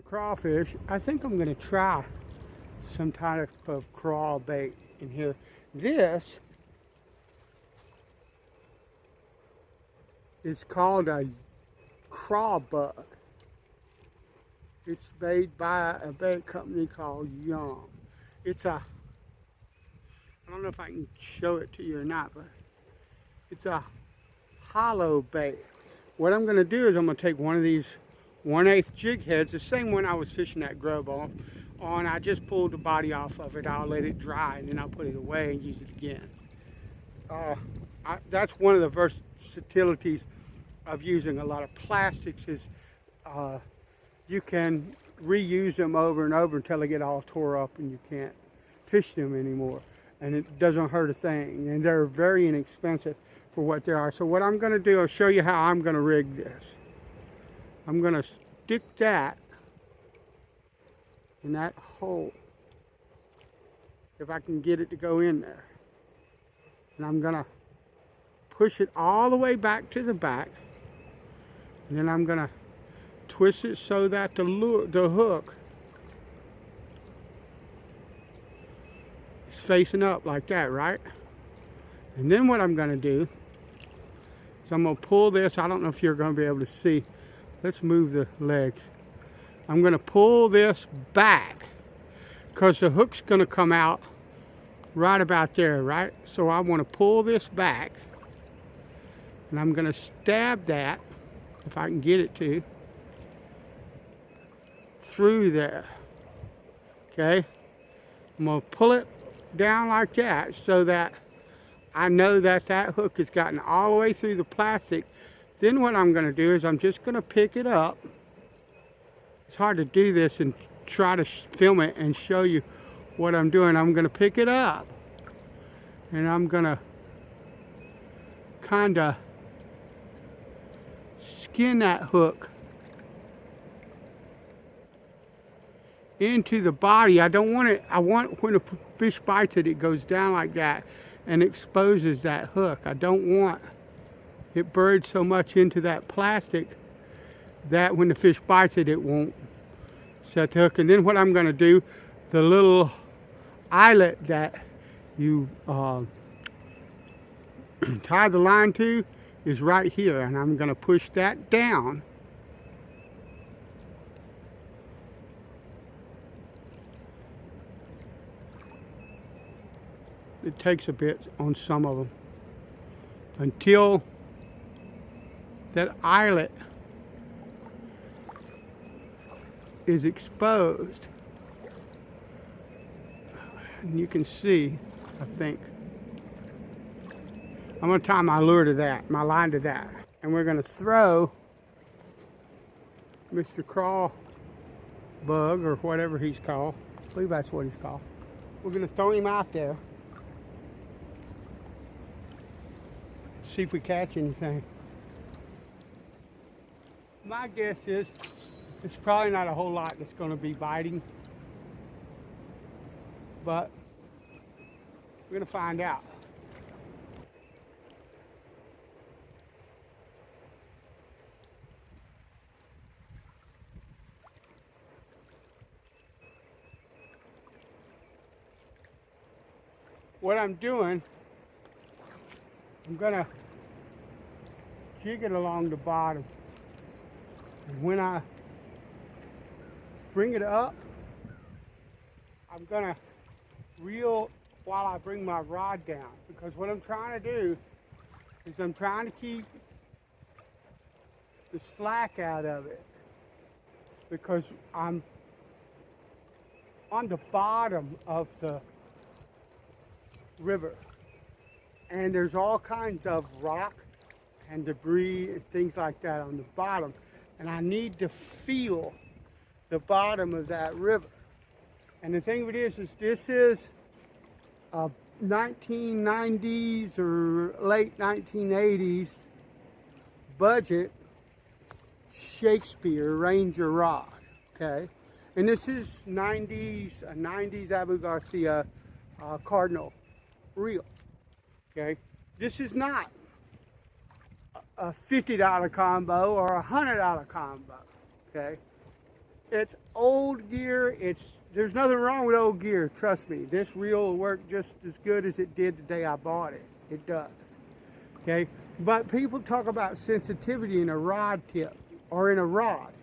crawfish. I think I'm going to try some type of crawl bait in here. This is called a crawl bug. It's made by a bait company called Young. It's a, I don't know if I can show it to you or not, but it's a hollow bait. What I'm going to do is I'm going to take one of these 1/8 jig heads, the same one I was fishing that grub on. I just pulled the body off of it. I'll let it dry and then I'll put it away and use it again. That's one of the versatilities of using a lot of plastics is you can reuse them over and over until they get all tore up and you can't fish them anymore. And it doesn't hurt a thing. And they're very inexpensive for what they are. So what I'm going to do, I'll show you how I'm going to rig this. I'm going to stick that in that hole, if I can get it to go in there. And I'm going to push it all the way back to the back. And then I'm going to twist it so that the hook is facing up like that, right? And then what I'm going to do is I'm going to pull this. I don't know if you're going to be able to see. Let's move the legs. I'm going to pull this back because the hook's going to come out right about there, right? So I want to pull this back and I'm going to stab that, if I can get it to, through there. Okay? I'm going to pull it down like that so that I know that that hook has gotten all the way through the plastic. Then what I'm going to do is I'm just going to pick it up. It's hard to do this and try to film it and show you what I'm doing. I'm going to pick it up and I'm going to kind of skin that hook into the body. I don't want it, I want when a fish bites it, it goes down like that and exposes that hook. I don't want it buried so much into that plastic that when the fish bites it, it won't set the hook. And then what I'm going to do, the little eyelet that you tie the line to is right here, and I'm going to push that down. It takes a bit on some of them until that eyelet is exposed. And you can see, I think, I'm going to tie my lure to that, my line to that. And we're going to throw Mr. Crawl Bug, or whatever he's called. I believe that's what he's called. We're going to throw him out there. See if we catch anything. My guess is it's probably not a whole lot that's going to be biting, but we're going to find out. What I'm doing, I'm going to jig it along the bottom. And when I bring it up, I'm going to reel while I bring my rod down. Because what I'm trying to do is I'm trying to keep the slack out of it. Because I'm on the bottom of the river. And there's all kinds of rock and debris and things like that on the bottom. And I need to feel the bottom of that river. And the thing of it is this is a 1990s or late 1980s budget Shakespeare Ranger rod, okay? And this is 90s Abu Garcia Cardinal reel, okay? This is not a $50 combo or a $100 combo, okay? It's old gear. There's nothing wrong with old gear. Trust me. This reel will work just as good as it did the day I bought it. It does. Okay. But people talk about sensitivity in a rod tip or in a rod.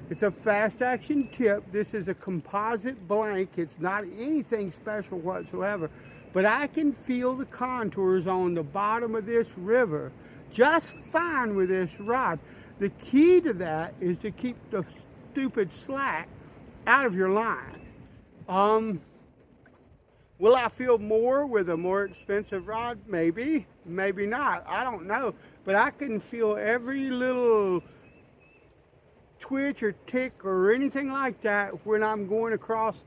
It's a fast action tip. This is a composite blank. It's not anything special whatsoever. But I can feel the contours on the bottom of this river just fine with this rod. The key to that is to keep the stupid slack out of your line. Will I feel more with a more expensive rod? Maybe, maybe not. I don't know. But I can feel every little twitch or tick or anything like that when I'm going across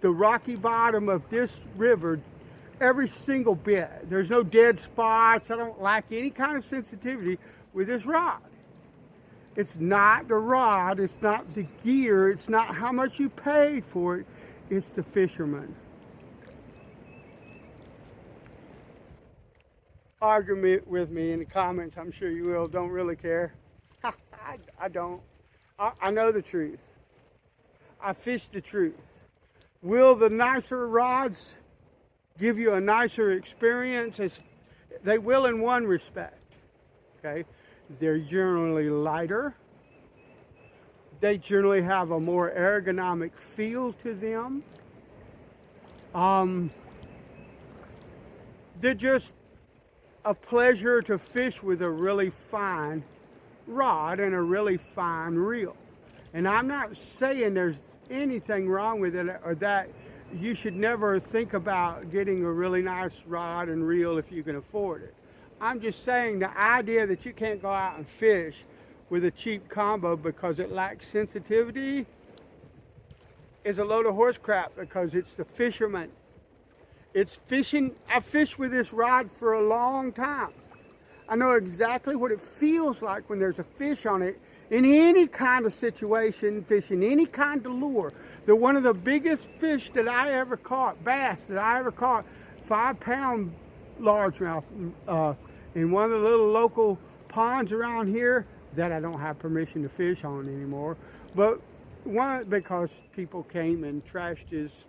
the rocky bottom of this river, every single bit. There's no dead spots. I don't lack any kind of sensitivity with this rod. It's not the rod, it's not the gear, it's not how much you paid for it, it's the fisherman. Argue with me in the comments, I'm sure you will. Don't really care. I don't. I know the truth. I fish the truth. Will the nicer rods give you a nicer experience? They will in one respect. Okay, they're generally lighter. They generally have a more ergonomic feel to them. They're just a pleasure to fish with a really fine rod and a really fine reel. And I'm not saying there's anything wrong with it or that you should never think about getting a really nice rod and reel if you can afford it. I'm just saying the idea that you can't go out and fish with a cheap combo because it lacks sensitivity is a load of horse crap, because it's the fisherman. It's fishing. I fished with this rod for a long time. I know exactly what it feels like when there's a fish on it in any kind of situation, fishing any kind of lure. One of the biggest fish that I ever caught, bass that I ever caught, 5-pound largemouth, in one of the little local ponds around here that I don't have permission to fish on anymore. But because people came and trashed his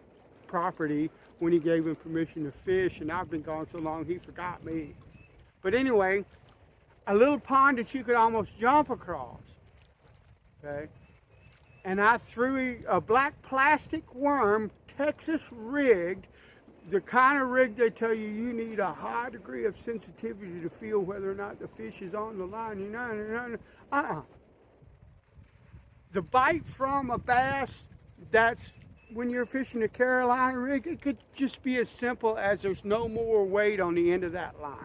property when he gave him permission to fish, and I've been gone so long he forgot me. But anyway, a little pond that you could almost jump across, okay? And I threw a black plastic worm, Texas rigged, the kind of rig they tell you need a high degree of sensitivity to feel whether or not the fish is on the line. The bite from a bass, that's when you're fishing a Carolina rig, it could just be as simple as there's no more weight on the end of that line.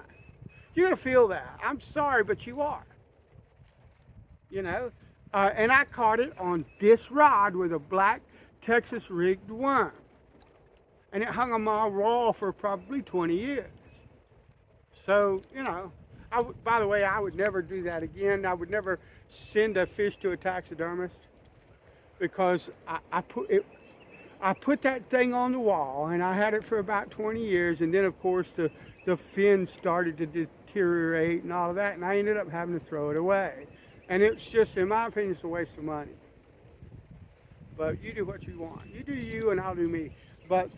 You're gonna feel that. I'm sorry, but you are. You know? And I caught it on this rod with a black Texas rigged worm. And it hung on my raw for probably 20 years. So, you know, by the way, I would never do that again. I would never send a fish to a taxidermist, because I put that thing on the wall, and I had it for about 20 years. And then, of course, the fin started to deteriorate and all of that, and I ended up having to throw it away. And it's just, in my opinion, it's a waste of money. But you do what you want. You do you, and I'll do me. But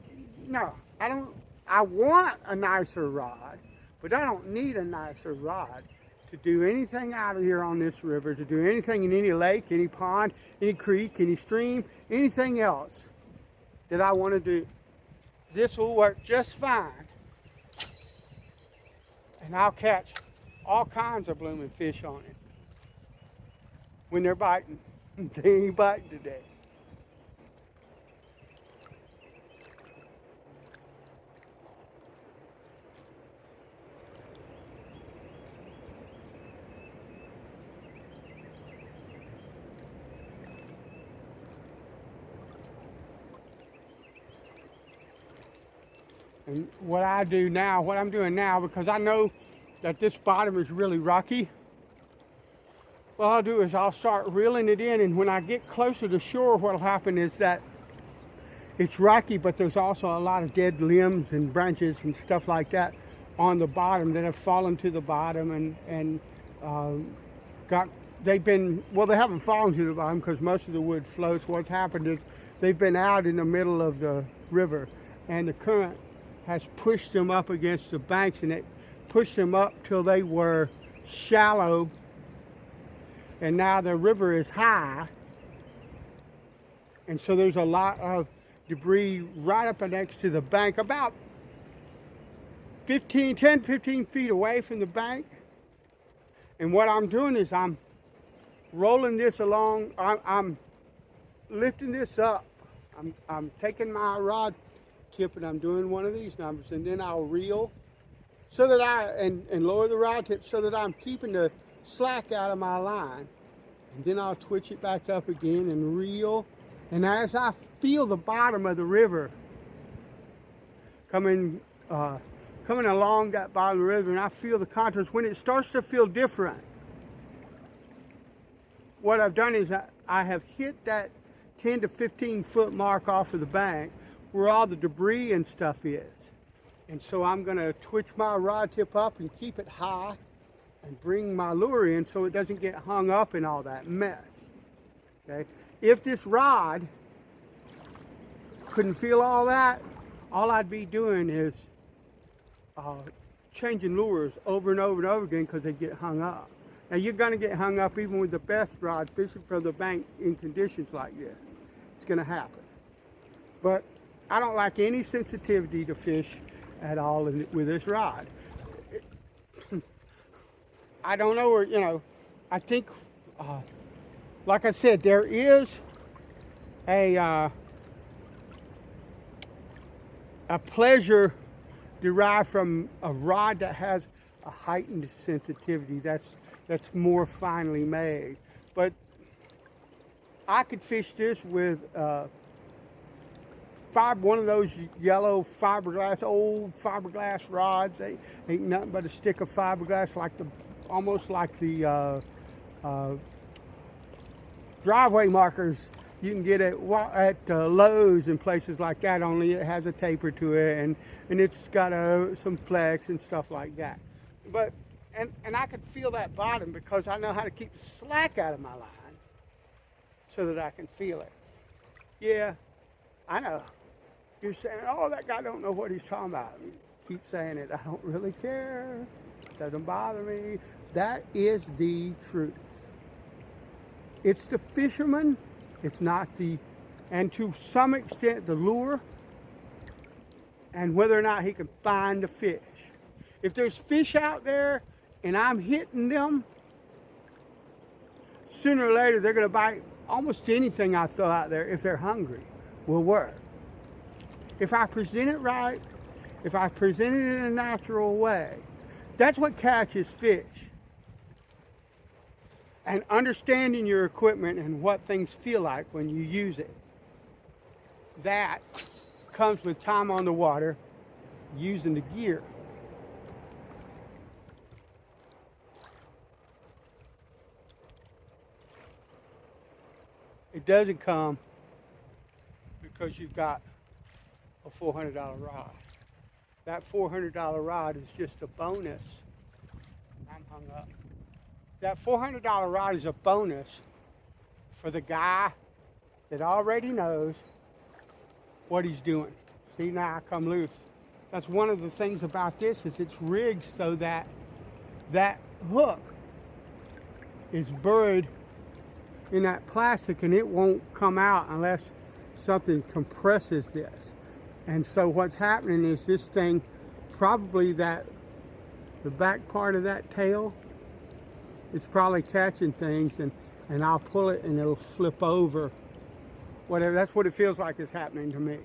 no, I don't. I want a nicer rod, but I don't need a nicer rod to do anything out of here on this river, to do anything in any lake, any pond, any creek, any stream, anything else that I want to do. This will work just fine. And I'll catch all kinds of blooming fish on it when they're biting. They ain't biting today. And what I'm doing now, because I know that this bottom is really rocky, what I'll do is I'll start reeling it in, and when I get closer to shore, what'll happen is that it's rocky, but there's also a lot of dead limbs and branches and stuff like that on the bottom that have fallen to the bottom and got they've been, well, they haven't fallen to the bottom because most of the wood floats. What's happened is they've been out in the middle of the river, and the current has pushed them up against the banks, and it pushed them up till they were shallow, and now the river is high, and so there's a lot of debris right up next to the bank, about 10, 15 feet away from the bank. And what I'm doing is I'm rolling this along. I'm lifting this up. I'm taking my rod tip and I'm doing one of these numbers, and then I'll reel so that and lower the rod tip so that I'm keeping the slack out of my line. And then I'll twitch it back up again and reel. And as I feel the bottom of the river coming along that bottom of the river, and I feel the contours, when it starts to feel different, what I've done is I have hit that 10 to 15 foot mark off of the bank where all the debris and stuff is. And so I'm going to twitch my rod tip up and keep it high and bring my lure in so it doesn't get hung up in all that mess. Okay? If this rod couldn't feel all that, all I'd be doing is changing lures over and over and over again because they get hung up. Now you're going to get hung up even with the best rod fishing from the bank in conditions like this. It's going to happen. But I don't like any sensitivity to fish at all with this rod. I don't know where, I think, like I said, there is a pleasure derived from a rod that has a heightened sensitivity that's more finely made. But I could fish this with one of those yellow fiberglass, old fiberglass rods. They ain't nothing but a stick of fiberglass, almost like the driveway markers you can get at Lowe's and places like that, only it has a taper to it, and it's got some flex and stuff like that. But and I could feel that bottom because I know how to keep the slack out of my line so that I can feel it. Yeah, I know. You're saying, oh, that guy don't know what he's talking about. Keep saying it. I don't really care. It doesn't bother me. That is the truth. It's the fisherman. It's not and to some extent the lure, and whether or not he can find the fish. If there's fish out there and I'm hitting them, sooner or later they're going to bite. Almost anything I throw out there, if they're hungry, will work. If I present it right, if I present it in a natural way, that's what catches fish. And understanding your equipment and what things feel like when you use it. That comes with time on the water, using the gear. It doesn't come because you've got a $400 rod. That $400 rod is just a bonus. I'm hung up. That $400 rod is a bonus for the guy that already knows what he's doing. See, now I come loose. That's one of the things about this is it's rigged so that that hook is buried in that plastic and it won't come out unless something compresses this. And so what's happening is this thing, probably the back part of that tail, it's probably catching things, and I'll pull it and it'll flip over. Whatever, that's what it feels like is happening to me.